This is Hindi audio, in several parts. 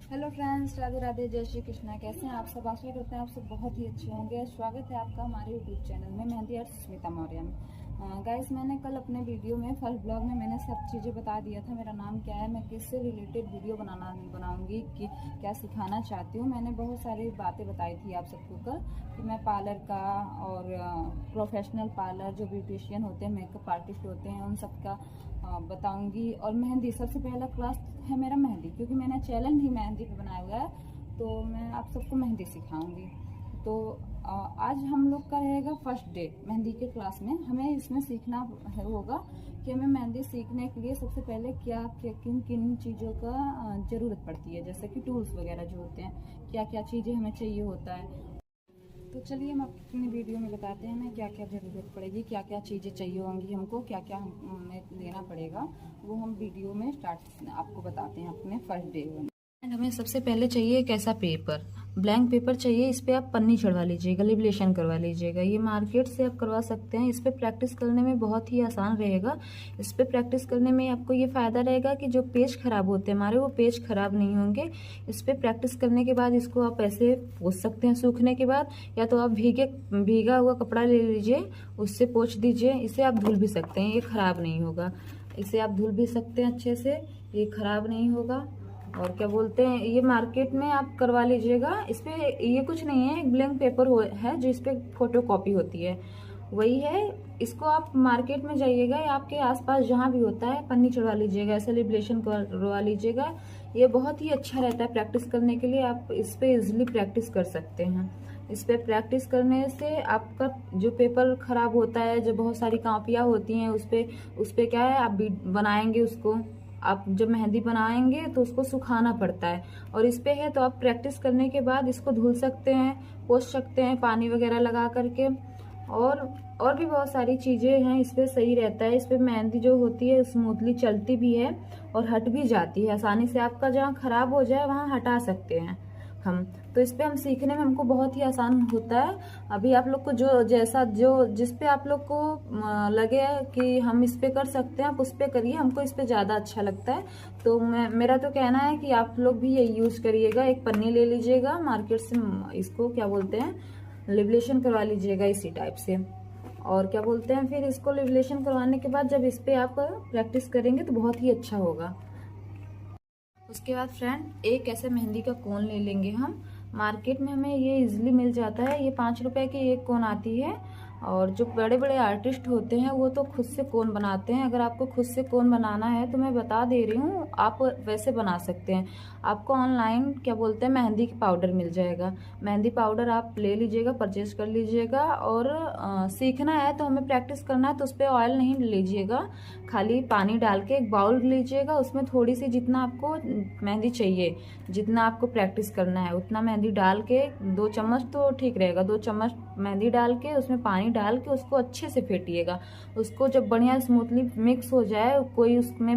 हेलो फ्रेंड्स, राधे राधे, जय श्री कृष्णा। कैसे हैं आप सब? आशा करते हैं आप सब बहुत ही अच्छे होंगे। स्वागत है आपका हमारे यूट्यूब चैनल में मेहंदी आर्ट सुष्मिता मौर्य में। गाइस, मैंने कल अपने वीडियो में फर्स्ट ब्लॉग में मैंने सब चीज़ें बता दिया था, मेरा नाम क्या है, मैं किससे रिलेटेड वीडियो बनाऊंगी, कि क्या सिखाना चाहती हूँ। मैंने बहुत सारी बातें बताई थी आप सबको कल, कि मैं पार्लर का और प्रोफेशनल पार्लर, जो ब्यूटिशियन होते हैं, मेकअप आर्टिस्ट होते हैं, उन सब का बताऊंगी। और मेहंदी, सबसे पहला क्लास है मेरा मेहंदी, क्योंकि मैंने चैलेंज ही मेहंदी पे बनाया हुआ है, तो मैं आप सबको मेहंदी सिखाऊंगी। तो आज हम लोग का रहेगा फर्स्ट डे मेहंदी के क्लास में। हमें इसमें सीखना होगा कि हमें मेहंदी सीखने के लिए सबसे पहले किन किन चीज़ों का ज़रूरत पड़ती है, जैसे कि टूल्स वगैरह जो होते हैं, क्या क्या चीज़ें हमें चाहिए होता है। तो चलिए हम अपनी वीडियो में बताते हैं हमें क्या क्या ज़रूरत पड़ेगी, क्या क्या चीज़ें चाहिए होंगी हमको, क्या क्या हमें लेना पड़ेगा, वो हम वीडियो में स्टार्ट आपको बताते हैं अपने फर्स्ट डे में। एंड हमें सबसे पहले चाहिए एक ऐसा पेपर, ब्लैंक पेपर चाहिए। इस पे आप पन्नी चढ़वा लीजिएगा, लिबलेशन करवा लीजिएगा। ये मार्केट से आप करवा सकते हैं। इस पे प्रैक्टिस करने में बहुत ही आसान रहेगा। इस पे प्रैक्टिस करने में आपको ये फ़ायदा रहेगा कि जो पेज खराब होते हैं हमारे, वो पेज खराब नहीं होंगे। इस पे प्रैक्टिस करने के बाद इसको आप ऐसे पोंछ सकते हैं सूखने के बाद, या तो आप भीगा हुआ कपड़ा ले लीजिए, उससे पोंछ दीजिए। इसे आप धुल भी सकते हैं, ये खराब नहीं होगा। इसे आप धुल भी सकते हैं अच्छे से, ये खराब नहीं होगा। और क्या बोलते हैं, ये मार्केट में आप करवा लीजिएगा। इस पे ये कुछ नहीं है, एक ब्लैंक पेपर है जो इस पे फोटो कॉपी होती है, वही है। इसको आप मार्केट में जाइएगा या आपके आसपास जहाँ भी होता है, पन्नी चढ़वा लीजिएगा, ऐसे लिबलेशन करवा लीजिएगा। ये बहुत ही अच्छा रहता है प्रैक्टिस करने के लिए। आप इस पे इजिली प्रैक्टिस कर सकते हैं। इस पे प्रैक्टिस करने से आपका जो पेपर खराब होता है, जो बहुत सारी कॉपियाँ होती हैं, उस पे क्या है, आप बनाएंगे उसको, आप जब मेहंदी बनाएंगे तो उसको सुखाना पड़ता है। और इस पे है तो आप प्रैक्टिस करने के बाद इसको धुल सकते हैं, पोंछ सकते हैं पानी वगैरह लगा करके। और भी बहुत सारी चीज़ें हैं, इस पे सही रहता है। इस पे मेहंदी जो होती है स्मूथली चलती भी है और हट भी जाती है आसानी से। आपका जहाँ खराब हो जाए वहाँ हटा सकते हैं हम। तो इस पे हम सीखने में हमको बहुत ही आसान होता है। अभी आप लोग को जिस पे आप लोग को लगे कि हम इस पे कर सकते हैं, आप उस पे करिए। हमको इस पे ज़्यादा अच्छा लगता है, तो मेरा तो कहना है कि आप लोग भी ये यूज़ करिएगा। एक पन्नी ले लीजिएगा मार्केट से, इसको क्या बोलते हैं, लिबलेशन करवा लीजिएगा इसी टाइप से। और क्या बोलते हैं, फिर इसको लिबलेशन करवाने के बाद जब इस पे आप प्रैक्टिस करेंगे तो बहुत ही अच्छा होगा। उसके बाद फ्रेंड, एक ऐसे मेहंदी का कोन ले लेंगे हम। मार्केट में हमें ये इजीली मिल जाता है, ये 5 रुपए की एक कोन आती है। और जो बड़े बड़े आर्टिस्ट होते हैं वो तो खुद से कोन बनाते हैं। अगर आपको खुद से कोन बनाना है तो मैं बता दे रही हूँ, आप वैसे बना सकते हैं। आपको ऑनलाइन क्या बोलते हैं, मेहंदी की पाउडर मिल जाएगा। मेहंदी पाउडर आप ले लीजिएगा, परचेज कर लीजिएगा। और सीखना है तो हमें प्रैक्टिस करना है, तो उस पर ऑयल नहीं लीजिएगा, खाली पानी डाल के एक बाउल लीजिएगा, उसमें थोड़ी सी, जितना आपको मेहंदी चाहिए, जितना आपको प्रैक्टिस करना है उतना मेहंदी डाल के, 2 चम्मच तो ठीक रहेगा, 2 चम्मच मेहंदी डाल के उसमें पानी डाल के उसको अच्छे से फेंटिएगा। उसको जब बढ़िया स्मूथली मिक्स हो जाए, कोई उसमें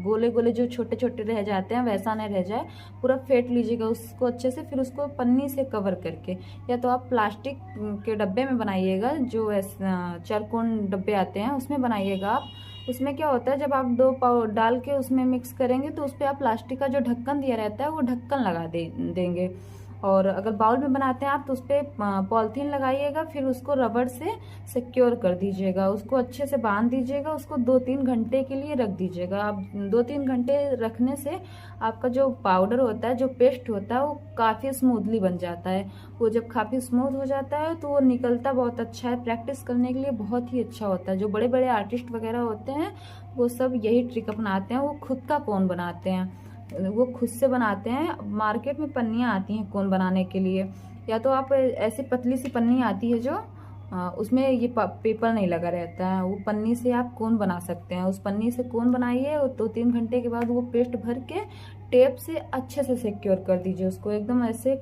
गोले गोले जो छोटे छोटे रह जाते हैं वैसा नहीं रह जाए, पूरा फेंट लीजिएगा उसको अच्छे से। फिर उसको पन्नी से कवर करके, या तो आप प्लास्टिक के डब्बे में बनाइएगा, जो चारकोन डब्बे आते हैं उसमें बनाइएगा आप। उसमें क्या होता है, जब आप डो पाउडर डाल के उसमें मिक्स करेंगे तो उस पर आप प्लास्टिक का जो ढक्कन दिया रहता है वो ढक्कन लगा देंगे। और अगर बाउल में बनाते हैं आप तो उस पर पॉलीथीन लगाइएगा, फिर उसको रबड़ से सिक्योर कर दीजिएगा, उसको अच्छे से बांध दीजिएगा, उसको 2-3 घंटे के लिए रख दीजिएगा। आप 2-3 घंटे रखने से आपका जो पाउडर होता है, जो पेस्ट होता है, वो काफ़ी स्मूथली बन जाता है। वो जब काफ़ी स्मूथ हो जाता है तो वो निकलता बहुत अच्छा है, प्रैक्टिस करने के लिए बहुत ही अच्छा होता है। जो बड़े बड़े आर्टिस्ट वगैरह होते हैं वो सब यही ट्रिक अपनाते हैं, वो खुद का कोन बनाते हैं, वो खुद से बनाते हैं। मार्केट में पन्नियाँ आती हैं कोन बनाने के लिए, या तो आप ऐसी पतली सी पन्नी आती है जो उसमें ये पेपर नहीं लगा रहता है, वो पन्नी से आप कोन बना सकते हैं। उस पन्नी से कोन बनाइए, 2-3 घंटे के बाद वो पेस्ट भर के टेप से अच्छे से सिक्योर कर दीजिए उसको, एकदम ऐसे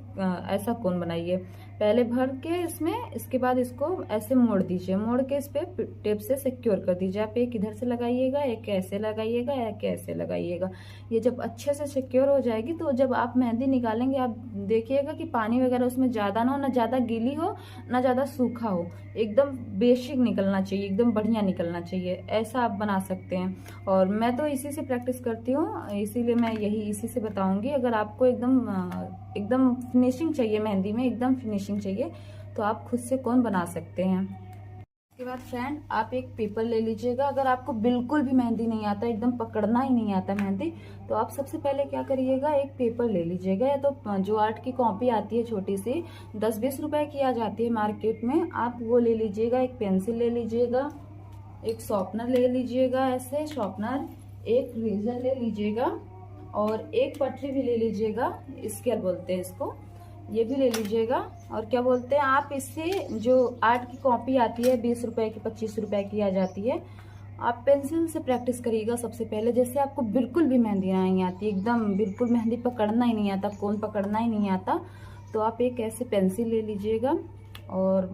ऐसा कोन बनाइए। पहले भर के इसमें, इसके बाद इसको ऐसे मोड़ दीजिए, मोड़ के इस पे टेप से सिक्योर कर दीजिए। आप एक इधर से लगाइएगा, एक ऐसे लगाइएगा, एक ऐसे लगाइएगा। ये जब अच्छे से सिक्योर हो जाएगी तो जब आप मेहंदी निकालेंगे आप देखिएगा कि पानी वगैरह उसमें ज्यादा ना हो, ना ज्यादा गीली हो, ना ज्यादा सूखा हो, एकदम बेसिक निकलना चाहिए, एकदम बढ़िया निकलना चाहिए। ऐसा आप बना सकते हैं। और मैं तो इसी से प्रैक्टिस करती हूँ, इसीलिए मैं यही इसी से बताऊंगी। अगर आपको एकदम फिनिशिंग चाहिए, मेहंदी में एकदम फिनिशिंग चाहिए, तो आप खुद से कोन बना सकते हैं। उसके बाद फ्रेंड आप एक पेपर ले लीजिएगा। अगर आपको बिल्कुल भी मेहंदी नहीं आता, एकदम पकड़ना ही नहीं आता मेहंदी, तो आप सबसे पहले क्या करिएगा, एक पेपर ले लीजिएगा, या तो जो आर्ट की कॉपी आती है छोटी सी, 10-20 रुपए की आ जाती है मार्केट में, आप वो ले लीजिएगा। एक पेंसिल ले लीजिएगा, एक शॉर्पनर ले लीजिएगा, ऐसे शॉर्पनर, एक रेजर ले लीजिएगा, और एक पटरी भी ले लीजिएगा, स्केल बोलते हैं इसको, ये भी ले लीजिएगा। और क्या बोलते हैं आप, इससे जो आर्ट की कॉपी आती है 20 रुपए की, 25 रुपए की आ जाती है, आप पेंसिल से प्रैक्टिस करिएगा सबसे पहले। जैसे आपको बिल्कुल भी मेहंदी नहीं आती, एकदम बिल्कुल मेहंदी पकड़ना ही नहीं आता, कोन पकड़ना ही नहीं आता, तो आप एक ऐसे पेंसिल ले लीजिएगा और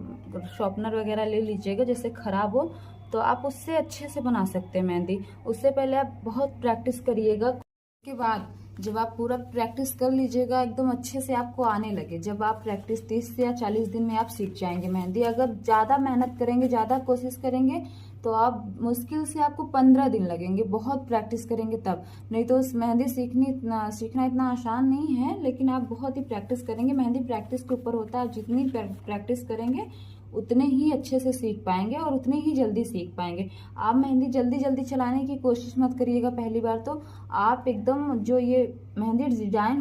शॉर्पनर वगैरह ले लीजिएगा। जैसे खराब हो तो आप उससे अच्छे से बना सकते हैं मेहंदी। उससे पहले आप बहुत प्रैक्टिस करिएगा। उसके बाद जब आप पूरा प्रैक्टिस कर लीजिएगा, एकदम अच्छे से आपको आने लगे, जब आप प्रैक्टिस 30 या 40 दिन में आप सीख जाएंगे मेहंदी। अगर ज़्यादा मेहनत करेंगे, ज़्यादा कोशिश करेंगे, तो आप मुश्किल से आपको 15 दिन लगेंगे, बहुत प्रैक्टिस करेंगे तब। नहीं तो उस मेहंदी सीखना इतना आसान नहीं है, लेकिन आप बहुत ही प्रैक्टिस करेंगे। मेहंदी प्रैक्टिस के ऊपर होता है, आप जितनी प्रैक्टिस करेंगे उतने ही अच्छे से सीख पाएंगे और उतने ही जल्दी सीख पाएंगे। आप मेहंदी जल्दी जल्दी चलाने की कोशिश मत करिएगा पहली बार तो। आप एकदम जो ये मेहंदी डिजाइन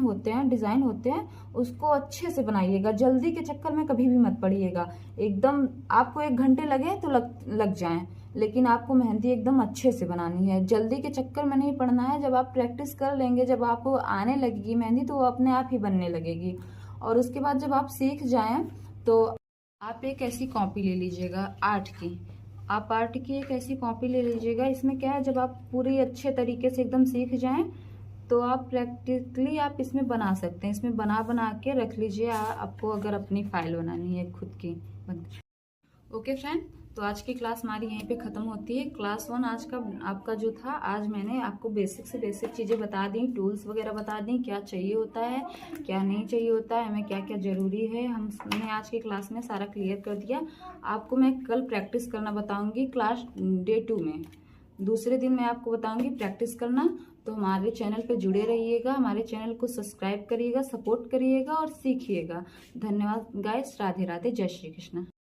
होते हैं उसको अच्छे से बनाइएगा। जल्दी के चक्कर में कभी भी मत पड़िएगा। एकदम आपको 1 घंटे लगे तो लग जाए, लेकिन आपको मेहंदी एकदम अच्छे से बनानी है, जल्दी के चक्कर में नहीं पड़ना है। जब आप प्रैक्टिस कर लेंगे, जब आपको आने लगेगी मेहंदी, तो वो अपने आप ही बनने लगेगी। और उसके बाद जब आप सीख जाएं तो आप एक ऐसी कॉपी ले लीजिएगा आर्ट की। आप आर्ट की एक ऐसी कॉपी ले लीजिएगा। इसमें क्या है, जब आप पूरी अच्छे तरीके से एकदम सीख जाएं तो आप प्रैक्टिकली आप इसमें बना सकते हैं। इसमें बना के रख लीजिए आपको, अगर अपनी फाइल बनानी है खुद की। ओके फ्रेंड, तो आज की क्लास हमारी यहीं पे ख़त्म होती है। क्लास 1 आज का आपका जो था, आज मैंने आपको बेसिक से बेसिक चीज़ें बता दी, टूल्स वगैरह बता दी, क्या चाहिए होता है, क्या नहीं चाहिए होता है, हमें क्या क्या ज़रूरी है, हमने आज की क्लास में सारा क्लियर कर दिया। आपको मैं कल प्रैक्टिस करना बताऊँगी क्लास डे 2 में। दूसरे दिन मैं आपको बताऊँगी प्रैक्टिस करना। तो हमारे चैनल पर जुड़े रहिएगा, हमारे चैनल को सब्सक्राइब करिएगा, सपोर्ट करिएगा और सीखिएगा। धन्यवाद गाइस, राधे राधे, जय श्री कृष्ण।